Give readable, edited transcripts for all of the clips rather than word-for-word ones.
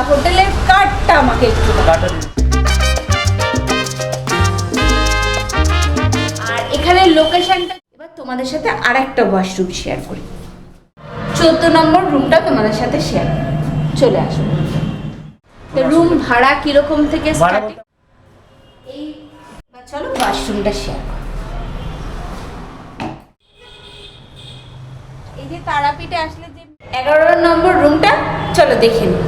হোটেলের কার্ডটা আমাকে একটু দাও। আর এখানে লোকেশনটা এবার তোমাদের সাথে আরেকটা ওয়াশরুম শেয়ার করি। 14 নম্বর রুমটা তোমাদের সাথে শেয়ার চলে আসো। রুম ভাড়া কিরকম থেকে স্টার্টিং, এই চলো ওয়াশরুমটা শেয়ার করো। এই যে তারাপীঠে আসলে যে 11 নম্বর রুমটা চলো দেখে নিই।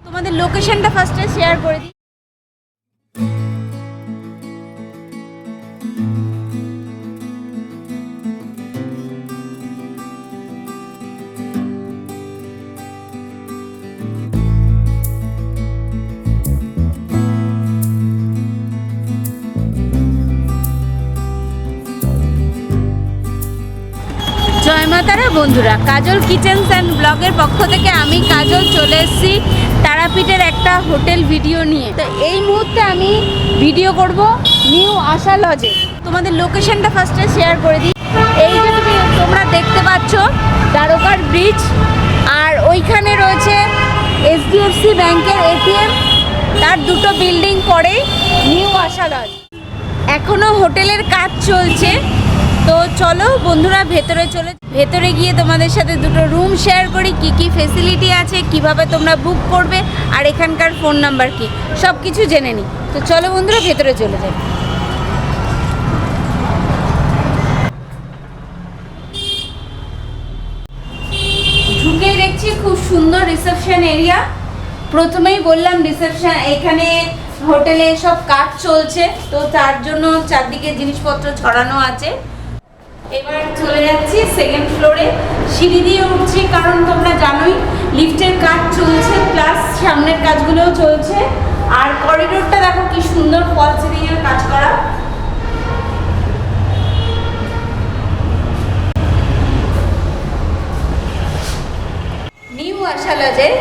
তোমাদের লোকেশনটা ফার্স্টে শেয়ার করে দিই। জয় মা তারা বন্ধুরা, কাজল কিচেন্স অ্যান্ড ব্লগের পক্ষ থেকে আমি কাজল চলে এসেছি তারাপীঠের একটা হোটেল ভিডিও নিয়ে। তো এই মুহূর্তে আমি ভিডিও করব নিউ আশা লজে। তোমাদের লোকেশনটা ফার্স্টে শেয়ার করে দিই। এই যে তোমরা দেখতে পাচ্ছ দ্বারকার ব্রিজ, আর ওইখানে রয়েছে HDFC ব্যাংকের ATM, তার দুটো বিল্ডিং পরে নিউ আশা লজ। এখনও হোটেলের কাজ চলছে। তো চলো বন্ধুরা ভেতরে গিয়ে তোমাদের সাথে দুটো রুম শেয়ার করি, কি কি ফেসিলিটি আছে, কিভাবে তোমরা বুক করবে, আর এখানকার ফোন নাম্বার কি, সব কিছু জেনে নিই। তো চলো বন্ধুরা ভেতরে চলে যাই। ঢুকেই দেখছি খুব সুন্দর রিসেপশন এরিয়া। প্রথমেই বললাম রিসেপশন, এখানে হোটেলে সব কাজ চলছে, তো তার জন্য চারদিকে জিনিসপত্র ছড়ানো আছে। এবার চলে যাচ্ছি সেকেন্ড ফ্লোরে, সিঁড়ি দিয়ে উঠছি কারণ তোমরা জানোই লিফটের কাজ চলছে, প্লাস সামনের কাজগুলোও চলছে। আর করিডোরটা দেখো কি সুন্দর ফল সিলিং এর কাজ করা। নিউ আশা লজের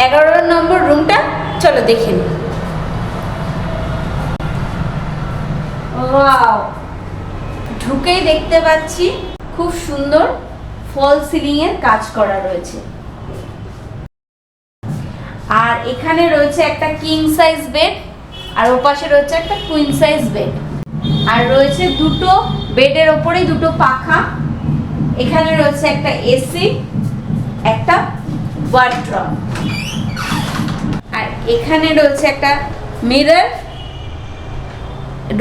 11 নম্বর রুমটা চলো দেখে নিই। ওয়াও, ঢুকেই দেখতে পাচ্ছি খুব সুন্দর ফল সিলিং এর কাজ করা রয়েছে। আর এখানে রয়েছে একটা কিং সাইজ বেড, আর ওপাশে রয়েছে একটা কুইন সাইজ বেড, আর রয়েছে দুটো বেডের ওপরেই দুটো পাখা। এখানে রয়েছে একটা এসি, একটা ওয়ার্ড্রব, আর এখানে রয়েছে একটা মিরর,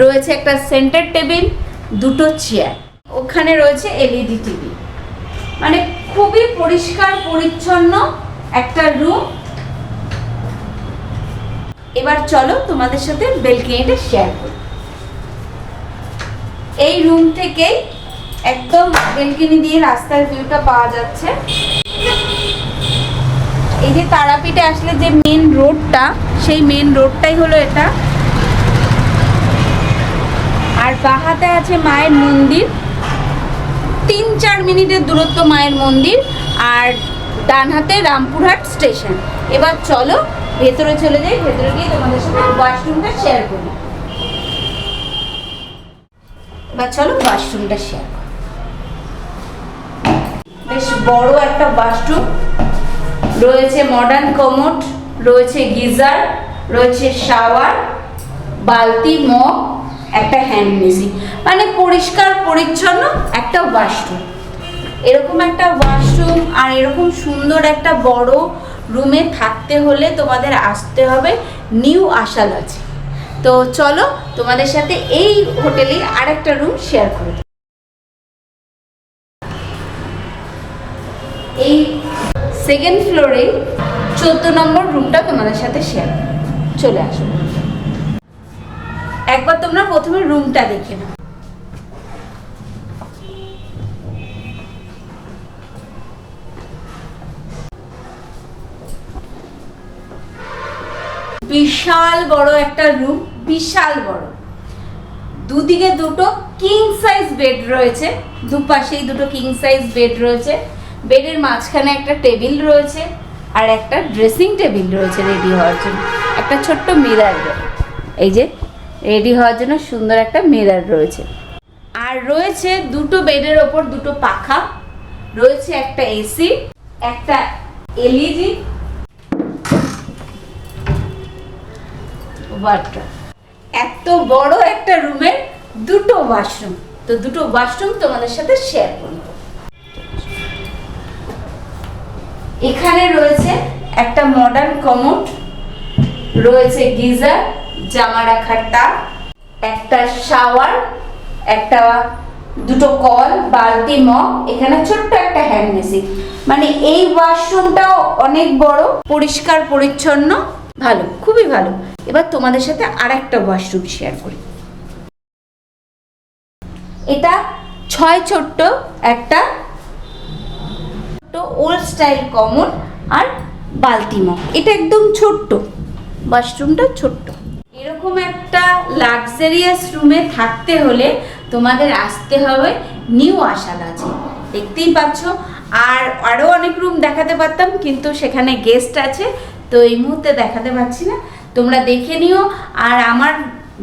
রয়েছে একটা সেন্টার টেবিল, দুটো চেয়ার, ওখানে রয়েছে LED টিভি। মানে খুবই পরিষ্কার পরিচ্ছন্ন একটা রুম। এবার চলো তোমাদের সাথে বেলকনিটা শেয়ার করি। এই রুম থেকে একদম বেলকনি দিয়ে রাস্তার ভিউটা পাওয়া যাচ্ছে। এই যে তারাপীঠে আসলে যে মেন রোডটা, সেই মেন রোডটাই হলো এটা। আর বাহাতে আছে মায়ের মন্দির, 3-4 মিনিটের দূরত্ব মায়ের মন্দির, আর ডান হাতে রামপুরহাট স্টেশন। এবার চলো ভেতরে চলে যাই, ভেতরে গিয়ে তোমাদের সাথে ওয়াশরুমটা শেয়ার করি। এবার চলো ওয়াশরুমটা শেয়ার করি। বেশ বড় একটা ওয়াশরুম রয়েছে, মডার্ন কমোড রয়েছে, গিজার রয়েছে, শাওয়ার, বালতি, মগ, একটা হ্যান্ড মেশিন। মানে পরিষ্কার পরিচ্ছন্ন একটা ওয়াশরুম। এরকম একটা ওয়াশরুম আর এরকম সুন্দর একটা বড় রুমে থাকতে হলে তোমাদের আসতে হবে নিউ আশা লজে। তো চলো তোমাদের সাথে এই হোটেলে আরেকটা রুম শেয়ার করে দিই। এই সেকেন্ড ফ্লোরে 14 নম্বর রুমটা তোমাদের সাথে শেয়ার চলে আসো। একবার তোমরা প্রথমে রুমটা দেখে নাও। বিশাল বড় একটা রুম, বিশাল বড়। দুদিকে দুটো কিং সাইজ বেড রয়েছে, দুপাশেই দুটো কিং সাইজ বেড রয়েছে। বেডের মাঝখানে একটা টেবিল রয়েছে, আর একটা ড্রেসিং টেবিল রয়েছে রেডি হওয়ার জন্য। একটা ছোট্ট মিরর, এই যে রেডি হওয়ার জন্য সুন্দর একটা মিরর রয়েছে। আর আর রয়েছে দুটো বেডের ওপর দুটো পাখা, রয়েছে একটা এসি, একটা এলইডি ওয়ার্ডরোব। এত বড় একটা রুমের দুটো ওয়াশরুম, তো দুটো ওয়াশরুম তোমাদের সাথে শেয়ার করব। এখানে রয়েছে একটা মডার্ন কমোড, রয়েছে গিজার, জামা রাখার তাক, একটা শাওয়ার, একটা দুটো কল, বালতি, মগ, এখানে ছোট্ট একটা হ্যান্ড মেশিন। মানে এই ওয়াশরুমটাও অনেক বড়, পরিষ্কার পরিচ্ছন্ন, ভালো, খুবই ভালো। এবার তোমাদের সাথে আরেকটা ওয়াশরুম শেয়ার করি। এটা 6 ছোট্ট একটা ওল্ড স্টাইল কমোড আর বালতি মগ। এটা একদম ছোট্ট, ওয়াশরুমটা ছোট্ট। এরকম একটা লাক্সারিয়াস রুমে থাকতে হলে তোমাদের আসতে হবে নিউ আশালাজে। দেখতেই পাচ্ছ, আর আরও অনেক রুম দেখাতে পারতাম, কিন্তু সেখানে গেস্ট আছে, তো এই মুহূর্তে দেখাতে পারছি না। তোমরা দেখে নিও। আর আমার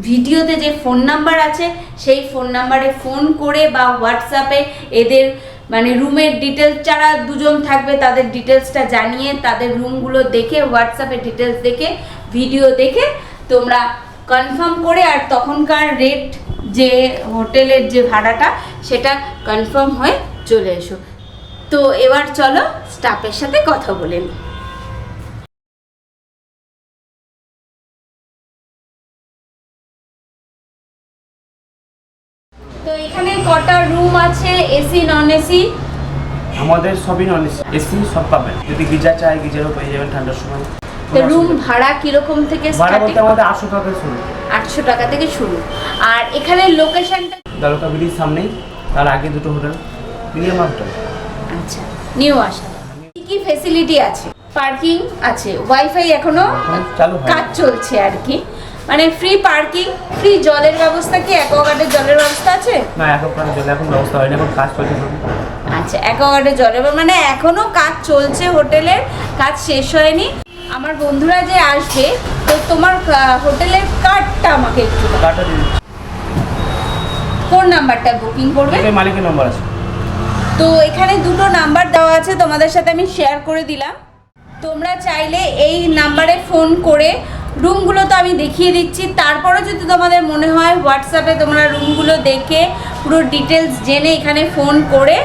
ভিডিওতে যে ফোন নাম্বার আছে সেই ফোন নাম্বারে ফোন করে বা হোয়াটসঅ্যাপে এদের মানে রুমের ডিটেলস, যারা দুজন থাকবে তাদের ডিটেলসটা জানিয়ে, তাদের রুমগুলো দেখে, হোয়াটসঅ্যাপে ডিটেলস দেখে, ভিডিও দেখে তোমরা কনফার্ম করে, আর তখনকার রেট যে হোটেলের যে ভাড়াটা সেটা কনফার্ম হয়ে চলে এসো। তো এবার চলো স্টাফের সাথে কথা বলে নিই। তো এখানে কটা রুম আছে, এসি নন এসি? আমাদের সবই নন এসি, এসি সব পাবেন। যদি গিজার চাই গিজারও পেয়ে যাবেন ঠান্ডার সময়। তো রুম ভাড়া কিরকম থেকে ভাড়া স্টার্টিং? বলতে আমাদের 800 টাকা শুরু। 800 টাকা থেকে শুরু। আর এখানে লোকেশনটা? দ্বারকা ব্রিজ সামনেই, তার আগে দুটো হোটেল, মিনিমাম হোটেল। আচ্ছা, নিউ আশা। কি কি ফ্যাসিলিটি আছে? পার্কিং আছে, ওয়াইফাই এখনো চালু হয়, কাজ চলছে আর কি, মানে ফ্রি পার্কিং, ফ্রি জলের ব্যবস্থা। কি অ্যাকোয়াগার্ডের জলের ব্যবস্থা আছে? না, অ্যাকোয়াগার্ডের জল এখন ব্যবস্থা হয়নি, এখন কাজ চলছে। আচ্ছা, অ্যাকোয়াগার্ডের জলের মানে এখনো কাজ চলছে, হোটেলের কাজ শেষ হয়নি। আমার বন্ধুরা যে আসবে, তো তোমার হোটেলের কার্ডটা আমাকে একটু দাও। কার্ডটা দিয়ে দিচ্ছি। কোন নাম্বারটা বুকিং করবে? এটাই মালিকের নম্বর আছে। তো এখানে দুটো নাম্বার দেওয়া আছে, তোমাদের সাথে আমি শেয়ার করে দিলাম। তোমরা চাইলে এই নাম্বারে ফোন করে, রুমগুলো তো আমি দেখিয়ে দিচ্ছি, তারপরে যদি তোমাদের মনে হয় হোয়াটসঅ্যাপে তোমরা রুমগুলো দেখে পুরো ডিটেলস জেনে এখানে ফোন করে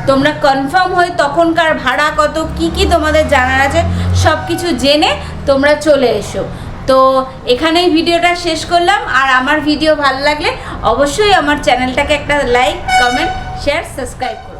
তোমরা কনফার্ম হয়ে তখনকার ভাড়া কত, কি কি তোমাদের জানার আছে সব কিছু জেনে তোমরা চলে এসো। তো এখানেই ভিডিওটা শেষ করলাম। আর আমার ভিডিও ভালো লাগলে অবশ্যই আমার চ্যানেলটাকে একটা লাইক, কমেন্ট, শেয়ার, সাবস্ক্রাইব করো।